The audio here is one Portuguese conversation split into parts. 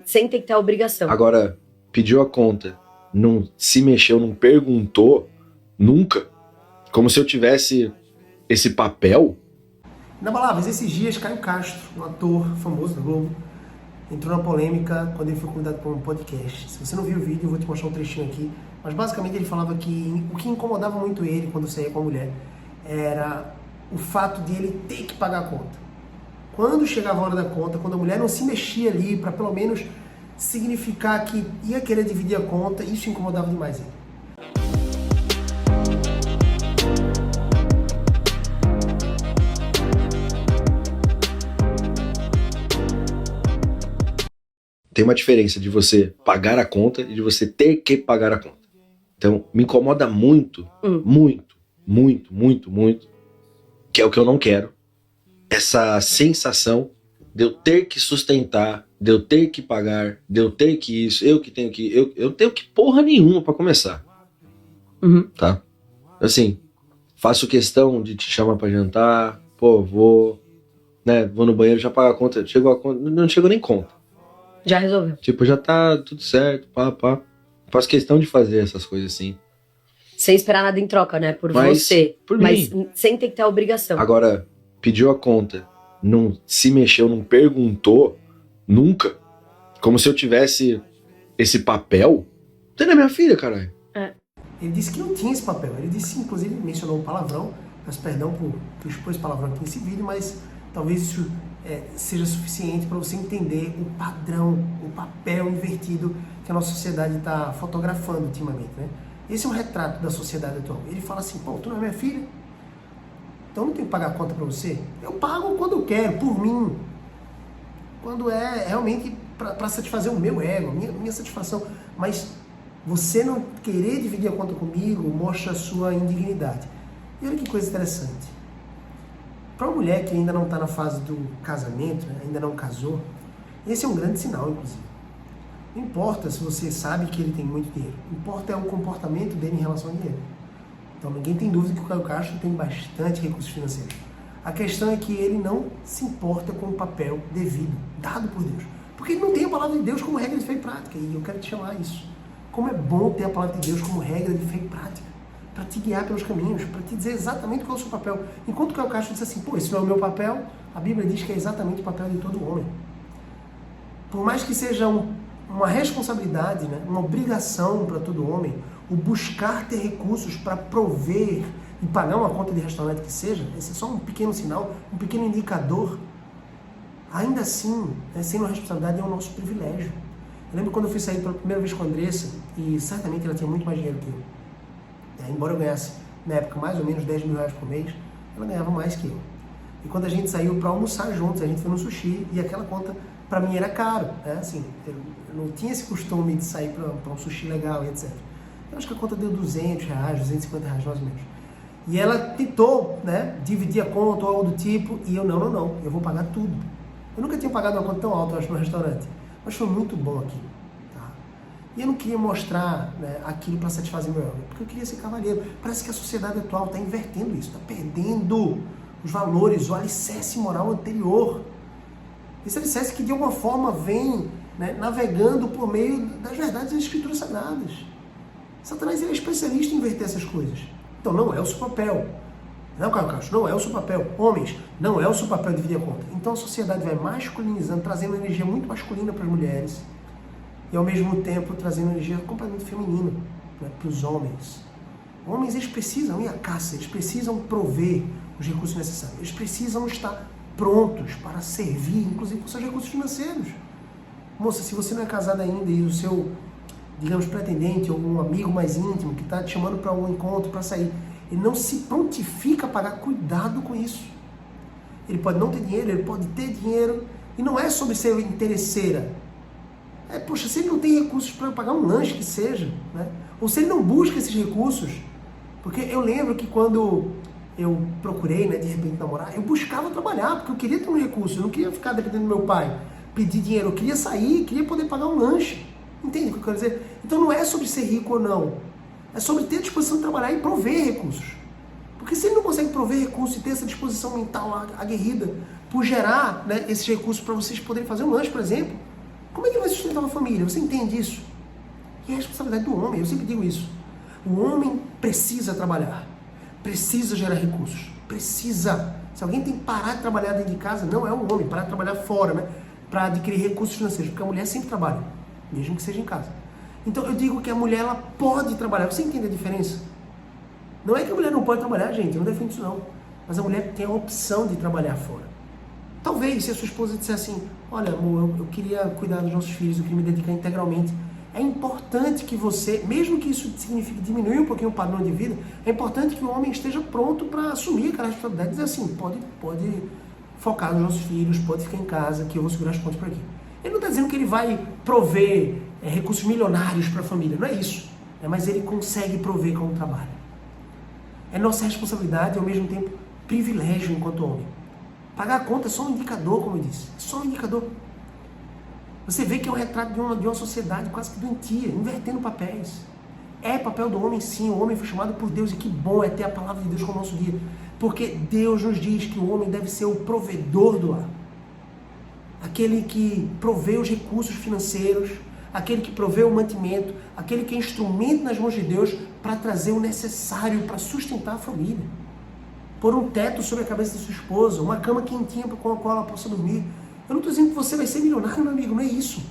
sem ter que ter a obrigação. Agora, pediu a conta, não se mexeu, não perguntou, nunca. Como se eu tivesse esse papel. Inabaláveis, esses dias Caio Castro, um ator famoso da Globo, entrou na polêmica quando ele foi convidado para um podcast. Se você não viu o vídeo, eu vou te mostrar um trechinho aqui. Mas basicamente ele falava que o que incomodava muito ele quando saía com a mulher era o fato de ele ter que pagar a conta. Quando chegava a hora da conta, quando a mulher não se mexia ali para pelo menos significar que ia querer dividir a conta, isso incomodava demais ele. Tem uma diferença de você pagar a conta e de você ter que pagar a conta. Então, me incomoda muito, muito, que é o que eu não quero. Essa sensação de eu ter que sustentar, de eu ter que pagar, de eu ter que isso, eu tenho que porra nenhuma pra começar. Tá? Assim, faço questão de te chamar pra jantar, pô, vou no banheiro, já pago a conta, chegou a conta, não chegou nem conta. Já resolveu. Tipo, já tá tudo certo, pá. Faço questão de fazer essas coisas assim. Sem esperar nada em troca, né? Por você. Mas sem ter que ter a obrigação. Agora, pediu a conta, não se mexeu, não perguntou, nunca. Como se eu tivesse esse papel. Tem na minha filha, caralho. Ele disse que não tinha esse papel. Ele disse, inclusive, mencionou um palavrão. Peço perdão por expor esse palavrão aqui nesse vídeo, mas talvez isso seja suficiente para você entender o padrão, o papel invertido que a nossa sociedade está fotografando ultimamente, né? Esse é um retrato da sociedade atual. Ele fala assim, pô, tu não é minha filha? Então eu não tenho que pagar a conta para você? Eu pago quando eu quero, por mim. Quando é realmente para satisfazer o meu ego, minha satisfação. Mas você não querer dividir a conta comigo mostra a sua indignidade. E olha que coisa interessante. Para uma mulher que ainda não está na fase do casamento, né, ainda não casou, esse é um grande sinal, inclusive. Não importa se você sabe que ele tem muito dinheiro. Importa é o comportamento dele em relação ao dinheiro. Então ninguém tem dúvida que o Caio Castro tem bastante recursos financeiros. A questão é que ele não se importa com o papel devido, dado por Deus. Porque ele não tem a palavra de Deus como regra de fé e prática. E eu quero te chamar isso. Como é bom ter a palavra de Deus como regra de fé e prática. Para te guiar pelos caminhos, para te dizer exatamente qual é o seu papel. Enquanto o Caio Castro diz assim, pô, esse não é o meu papel, a Bíblia diz que é exatamente o papel de todo homem. Por mais que seja uma responsabilidade, né, uma obrigação para todo homem, o buscar ter recursos para prover e pagar uma conta de restaurante que seja, esse é só um pequeno sinal, um pequeno indicador. Ainda assim, sendo uma responsabilidade, é o nosso privilégio. Eu lembro quando eu fui sair pela primeira vez com a Andressa, e certamente ela tinha muito mais dinheiro que eu. Embora eu ganhasse, na época, mais ou menos 10 mil reais por mês, ela ganhava mais que eu. E quando a gente saiu para almoçar juntos, a gente foi no sushi, e aquela conta, para mim, era caro. Né? Assim, eu não tinha esse costume de sair para um sushi legal e etc. Eu acho que a conta deu 200 reais, 250 reais mais ou menos. E ela tentou, né, dividir a conta ou algo do tipo, e eu, não, eu vou pagar tudo. Eu nunca tinha pagado uma conta tão alta, eu acho, no restaurante. Mas foi muito bom aqui. E eu não queria mostrar, né, aquilo para satisfazer meu ego, porque eu queria ser cavalheiro. Parece que a sociedade atual está invertendo isso, está perdendo os valores, o alicerce moral anterior. Esse alicerce que de alguma forma vem, né, navegando por meio das verdades das escrituras sagradas. Satanás ele é especialista em inverter essas coisas. Então não é o seu papel. Não, Caio Castro, não é o seu papel. Homens, não é o seu papel dividir a conta. Então a sociedade vai masculinizando, trazendo energia muito masculina para as mulheres. E ao mesmo tempo trazendo energia completamente feminina, né, para os homens. Homens, eles precisam ir à caça, eles precisam prover os recursos necessários. Eles precisam estar prontos para servir, inclusive com seus recursos financeiros. Moça, se você não é casada ainda e o seu, digamos, pretendente ou um amigo mais íntimo que está te chamando para um encontro, para sair, ele não se prontifica a pagar, cuidado com isso. Ele pode não ter dinheiro, ele pode ter dinheiro, e não é sobre ser interesseira. Poxa, se ele não tem recursos para pagar um lanche que seja, né? Ou se ele não busca esses recursos, porque eu lembro que quando eu procurei, né, de repente namorar, eu buscava trabalhar, porque eu queria ter um recurso, eu não queria ficar dependendo do meu pai, pedir dinheiro, eu queria sair, queria poder pagar um lanche, entende o que eu quero dizer? Então não é sobre ser rico ou não, é sobre ter disposição de trabalhar e prover recursos, porque se ele não consegue prover recursos e ter essa disposição mental aguerrida por gerar, né, esses recursos para vocês poderem fazer um lanche, por exemplo, Como é que ele vai sustentar uma família? Você entende isso? E é a responsabilidade do homem, eu sempre digo isso. O homem precisa trabalhar, precisa gerar recursos, precisa. Se alguém tem que parar de trabalhar dentro de casa, não é o homem, parar de trabalhar fora, né? Para adquirir recursos financeiros, porque a mulher sempre trabalha, mesmo que seja em casa. Então eu digo que a mulher, ela pode trabalhar. Você entende a diferença? Não é que a mulher não pode trabalhar, gente, eu não defendo isso não. Mas a mulher tem a opção de trabalhar fora. Talvez, se a sua esposa disser assim, olha amor, eu queria cuidar dos nossos filhos, eu queria me dedicar integralmente. É importante que você, mesmo que isso signifique diminuir um pouquinho o padrão de vida, é importante que o homem esteja pronto para assumir aquela responsabilidade e dizer assim, pode focar nos nossos filhos, pode ficar em casa, que eu vou segurar as pontas por aqui. Ele não está dizendo que ele vai prover recursos milionários para a família, não é isso. Mas ele consegue prover com o trabalho. É nossa responsabilidade e ao mesmo tempo privilégio enquanto homem. Pagar a conta é só um indicador, como eu disse, é só um indicador. Você vê que é um retrato de uma sociedade quase que doentia, invertendo papéis. É papel do homem sim, o homem foi chamado por Deus e que bom é ter a palavra de Deus como nosso guia. Porque Deus nos diz que o homem deve ser o provedor do lar. Aquele que provê os recursos financeiros, aquele que provê o mantimento, aquele que é instrumento nas mãos de Deus para trazer o necessário para sustentar a família. Pôr um teto sobre a cabeça da sua esposa, uma cama quentinha com a qual ela possa dormir. Eu não estou dizendo que você vai ser milionário, meu amigo, não é isso.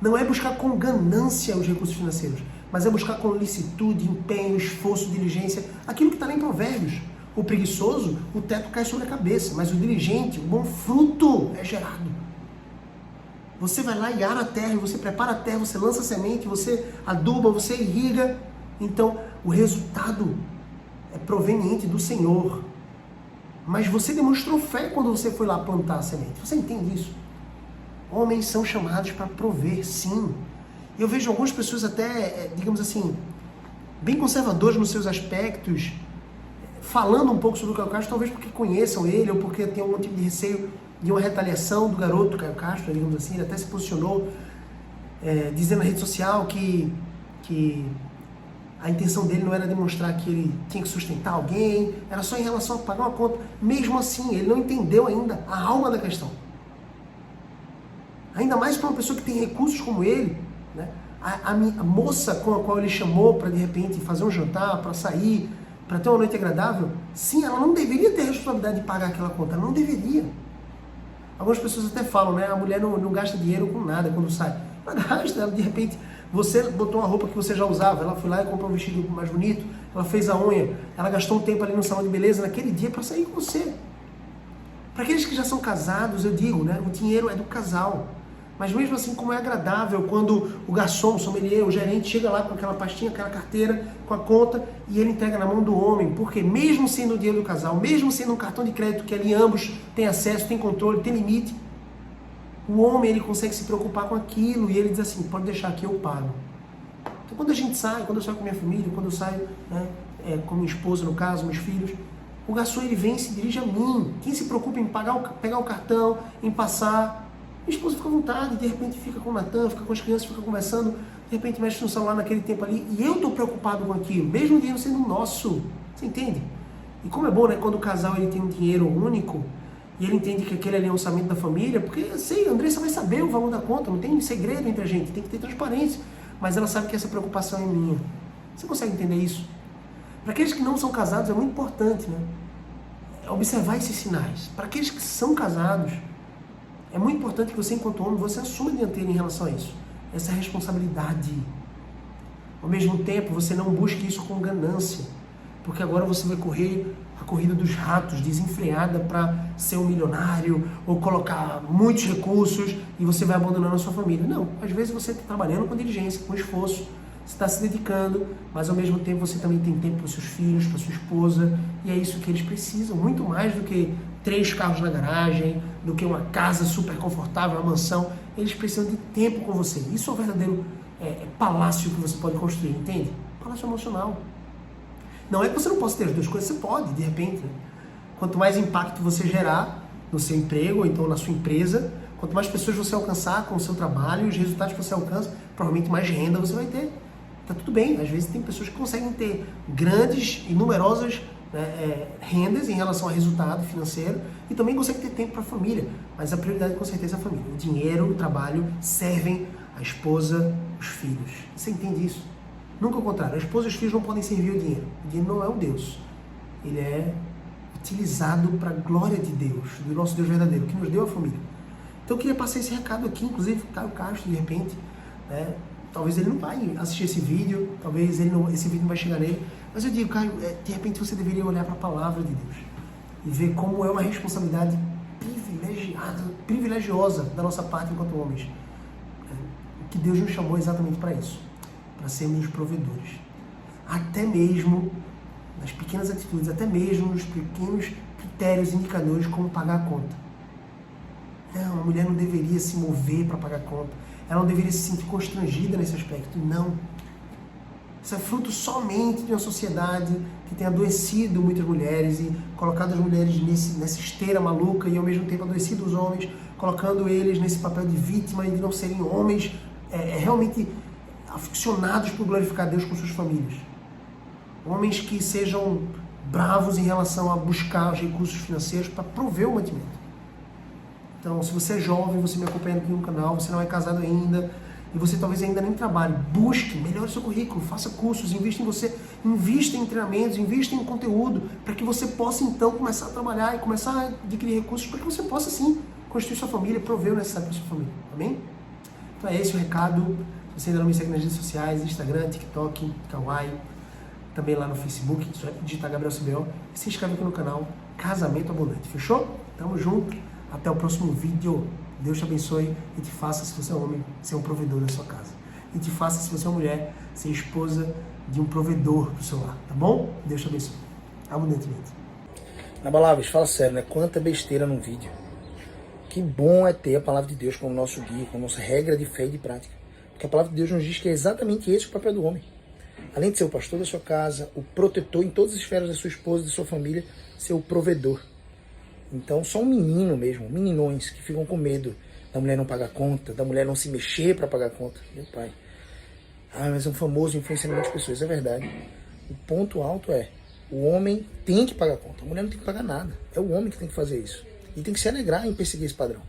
Não é buscar com ganância os recursos financeiros, mas é buscar com licitude, empenho, esforço, diligência, aquilo que está lá em Provérbios. O preguiçoso, o teto cai sobre a cabeça, mas o diligente, o bom fruto é gerado. Você vai lá e ara a terra, você prepara a terra, você lança a semente, você aduba, você irriga. Então, o resultado é proveniente do Senhor. Mas você demonstrou fé quando você foi lá plantar a semente. Você entende isso? Homens são chamados para prover, sim. Eu vejo algumas pessoas até, digamos assim, bem conservadoras nos seus aspectos, falando um pouco sobre o Caio Castro, talvez porque conheçam ele ou porque tem algum tipo de receio de uma retaliação do garoto Caio Castro, digamos assim. Ele até se posicionou dizendo na rede social que a intenção dele não era demonstrar que ele tinha que sustentar alguém, era só em relação a pagar uma conta. Mesmo assim, ele não entendeu ainda a alma da questão. Ainda mais para uma pessoa que tem recursos como ele, né? A moça com a qual ele chamou para de repente fazer um jantar, para sair, para ter uma noite agradável, sim, ela não deveria ter a responsabilidade de pagar aquela conta, ela não deveria. Algumas pessoas até falam, né? A mulher não gasta dinheiro com nada quando sai. Ela gasta, ela de repente... Você botou uma roupa que você já usava, ela foi lá e comprou um vestido mais bonito, ela fez a unha, ela gastou um tempo ali no salão de beleza naquele dia para sair com você. Para aqueles que já são casados, eu digo, né? O dinheiro é do casal. Mas mesmo assim, como é agradável quando o garçom, o sommelier, o gerente chega lá com aquela pastinha, aquela carteira, com a conta, e ele entrega na mão do homem. Porque mesmo sendo o dinheiro do casal, mesmo sendo um cartão de crédito que ali ambos têm acesso, têm controle, têm limite, o homem, ele consegue se preocupar com aquilo e ele diz assim, pode deixar aqui, eu pago. Então quando a gente sai, quando eu saio com minha família, quando eu saio, né, com minha esposa, no caso, meus filhos, o garçom, ele vem e se dirige a mim. Quem se preocupa em pegar o cartão, em passar, minha esposa fica à vontade, de repente fica com o Natan, fica com as crianças, fica conversando, de repente mexe no celular naquele tempo ali, e eu estou preocupado com aquilo, mesmo o dinheiro sendo nosso, você entende? E como é bom, né, quando o casal ele tem um dinheiro único, e ele entende que aquele ali é o orçamento da família, porque eu sei, a Andressa vai saber o valor da conta, não tem segredo entre a gente, tem que ter transparência, mas ela sabe que essa preocupação é minha. Você consegue entender isso? Para aqueles que não são casados é muito importante, né? Observar esses sinais. Para aqueles que são casados, é muito importante que você, enquanto homem, você assuma a dianteira em relação a isso. Essa responsabilidade. Ao mesmo tempo, você não busque isso com ganância, porque agora você vai correr a corrida dos ratos, desenfreada para ser um milionário ou colocar muitos recursos e você vai abandonando a sua família. Não, às vezes você está trabalhando com diligência, com esforço, você está se dedicando, mas ao mesmo tempo você também tem tempo para os seus filhos, para sua esposa, e é isso que eles precisam, muito mais do que 3 carros na garagem, do que uma casa super confortável, uma mansão. Eles precisam de tempo com você. Isso é o verdadeiro palácio que você pode construir, entende? Palácio emocional. Não é que você não possa ter as duas coisas, você pode, de repente. Né? Quanto mais impacto você gerar no seu emprego, ou então na sua empresa, quanto mais pessoas você alcançar com o seu trabalho, os resultados que você alcança, provavelmente mais renda você vai ter. Tá tudo bem, às vezes tem pessoas que conseguem ter grandes e numerosas né, rendas em relação ao resultado financeiro e também consegue ter tempo para a família, mas a prioridade com certeza é a família. O dinheiro, o trabalho servem a esposa, os filhos. Você entende isso? Nunca o contrário. A esposa e os filhos não podem servir o dinheiro. O dinheiro não é um Deus. Ele é utilizado para a glória de Deus, do nosso Deus verdadeiro, que nos deu a família. Então eu queria passar esse recado aqui, inclusive Caio Castro, de repente, né? Talvez ele não vai assistir esse vídeo, talvez esse vídeo não vai chegar nele, mas eu digo, Caio, de repente você deveria olhar para a palavra de Deus e ver como é uma responsabilidade privilegiosa da nossa parte enquanto homens. Que Deus nos chamou exatamente para isso, para sermos os provedores. Até mesmo nas pequenas atitudes, até mesmo nos pequenos critérios, indicadores, como pagar a conta. Não, a mulher não deveria se mover para pagar a conta. Ela não deveria se sentir constrangida nesse aspecto. Não. Isso é fruto somente de uma sociedade que tem adoecido muitas mulheres e colocado as mulheres nessa esteira maluca e ao mesmo tempo adoecido os homens, colocando eles nesse papel de vítima e de não serem homens realmente aficionados por glorificar Deus com suas famílias. Homens que sejam bravos em relação a buscar os recursos financeiros para prover o mantimento. Então, se você é jovem, você me acompanha aqui no canal, você não é casado ainda, e você talvez ainda nem trabalhe, busque, melhore seu currículo, faça cursos, invista em você, invista em treinamentos, invista em conteúdo, para que você possa então começar a trabalhar e começar a adquirir recursos, para que você possa sim constituir sua família, prover o necessário para sua família, amém? Então é esse o recado. Se você ainda não me segue nas redes sociais, Instagram, TikTok, Kawaii, também lá no Facebook, só digitar Gabriel CBO, e se inscreve aqui no canal Casamento Abundante, fechou? Tamo junto, até o próximo vídeo. Deus te abençoe e te faça, se você é homem, ser um provedor da sua casa. E te faça, se você é mulher, ser esposa de um provedor pro seu lar, tá bom? Deus te abençoe. Abundantemente. Inabaláveis, fala sério, né? Quanta besteira num vídeo. Que bom é ter a palavra de Deus como nosso guia, como nossa regra de fé e de prática. Porque a palavra de Deus nos diz que é exatamente esse o papel do homem. Além de ser o pastor da sua casa, o protetor em todas as esferas da sua esposa e da sua família, ser o provedor. Então, só um menino mesmo, meninões que ficam com medo da mulher não pagar conta, da mulher não se mexer para pagar conta. Meu pai. Ah, mas é um famoso influenciamento das pessoas. É verdade. O ponto alto é, o homem tem que pagar conta. A mulher não tem que pagar nada. É o homem que tem que fazer isso. E tem que se alegrar em perseguir esse padrão.